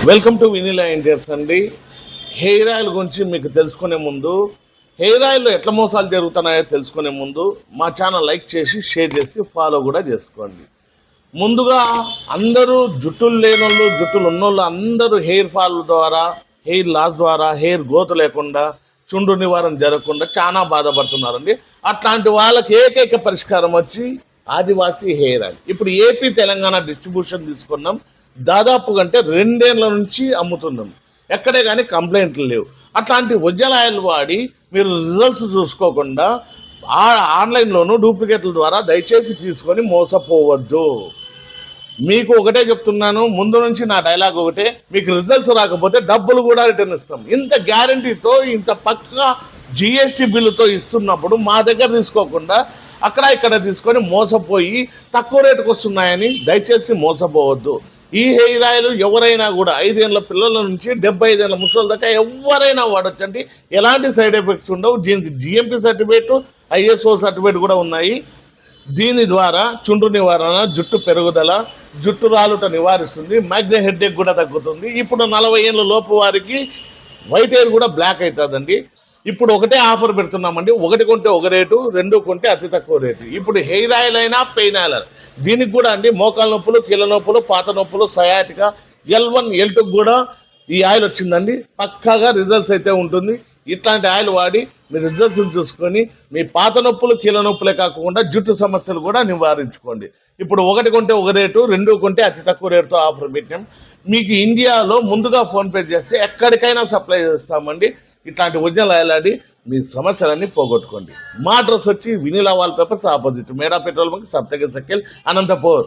Welcome to Vinila ఇండియర్స్ అండి. Hair oil గురించి మీకు తెలుసుకునే ముందు, హెయిర్ ఆయిల్లో ఎట్లా మోసాలు జరుగుతున్నాయో తెలుసుకునే ముందు మా ఛానల్ లైక్ చేసి షేర్ చేసి ఫాలో కూడా చేసుకోండి. ముందుగా అందరూ జుట్టులు లేనోళ్ళు, జుట్టులు ఉన్నోళ్ళు అందరూ హెయిర్ ఫాల్ ద్వారా, హెయిర్ లాస్ ద్వారా, హెయిర్ గ్రోత్ లేకుండా, చుండ్రు నివారణ జరగకుండా చాలా బాధపడుతున్నారండి. అట్లాంటి వాళ్ళకి ఏకైక పరిష్కారం వచ్చి ఆదివాసీ హెయిర్ ఆయిల్. ఇప్పుడు ఏపీ తెలంగాణ డిస్ట్రిబ్యూషన్ తీసుకున్నాం. దాదాపు అంటే 2 ఏళ్ల నుంచి అమ్ముతున్నాం. ఎక్కడే కానీ కంప్లైంట్లు లేవు. అట్లాంటి ఒరిజినల్ ఆయిల్ వాడి మీరు రిజల్ట్స్ చూసుకోకుండా ఆన్లైన్లోనూ డూప్లికేట్ల ద్వారా దయచేసి తీసుకొని మోసపోవద్దు. మీకు ఒకటే చెప్తున్నాను, ముందు నుంచి నా డైలాగ్ ఒకటే, మీకు రిజల్ట్స్ రాకపోతే డబ్బులు కూడా రిటర్న్ ఇస్తాం. ఇంత గ్యారంటీతో, ఇంత పక్కా జిఎస్టీ బిల్లుతో ఇస్తున్నప్పుడు మా దగ్గర తీసుకోకుండా అక్కడ ఇక్కడ తీసుకొని మోసపోయి తక్కువ రేటుకు వస్తున్నాయని దయచేసి మోసపోవద్దు. ఈ హెయిర్ ఆయిల్ ఎవరైనా కూడా 5 ఏళ్ళ పిల్లల నుంచి 75 ఏళ్ళ ముసలి దాకా ఎవరైనా వాడొచ్చండి. ఎలాంటి సైడ్ ఎఫెక్ట్స్ ఉండవు. దీనికి జిఎంపి సర్టిఫికేట్, ఐఎస్ఓ సర్టిఫికేట్ కూడా ఉన్నాయి. దీని ద్వారా చుండ్రు నివారణ, జుట్టు పెరుగుదల, జుట్టు రాలుట నివారిస్తుంది. మైగ్రేన్ హెడ్ఏక్ కూడా తగ్గుతుంది. ఇప్పుడు 40 ఏళ్ళ లోపు వారికి వైట్ హెయిర్ కూడా బ్లాక్ అవుతుందండి. ఇప్పుడు ఒకటే ఆఫర్ పెడుతున్నామండి. 1 కొంటే 1 రేటు, 2 కొంటే అతి తక్కువ రేటు. ఇప్పుడు హెయిర్ ఆయిల్ అయినా పెయిన్ ఆయిల్, దీనికి కూడా అండి మోకాల నొప్పులు, కీళ్ళ నొప్పులు, పాత నొప్పులు, సయాటికా, L1 L2 కూడా ఈ ఆయిల్ వచ్చిందండి. పక్కాగా రిజల్ట్స్ అయితే ఉంటుంది. ఇట్లాంటి ఆయిల్ వాడి మీ రిజల్ట్స్ చూసుకొని మీ పాత నొప్పులు, కీళ్ళ నొప్పులే కాకుండా జుట్టు సమస్యలు కూడా నివారించుకోండి. ఇప్పుడు 1 కొంటే 1 రేటు, 2 కొంటే అతి తక్కువ రేటుతో ఆఫర్ పెట్టాం. మీకు ఇండియాలో ముందుగా ఫోన్పే చేస్తే ఎక్కడికైనా సప్లై చేస్తామండి. ఇట్లాంటి ఒరిజినల్ ఆయిల్ ఆడి మీ సమస్యలన్నీ పోగొట్టుకోండి. మా అడ్రస్ వచ్చి వినీలా వాల్ పేపర్స్ ఆపోజిట్ మేడా petrol bunk, Saptagiri circle, Anantapur.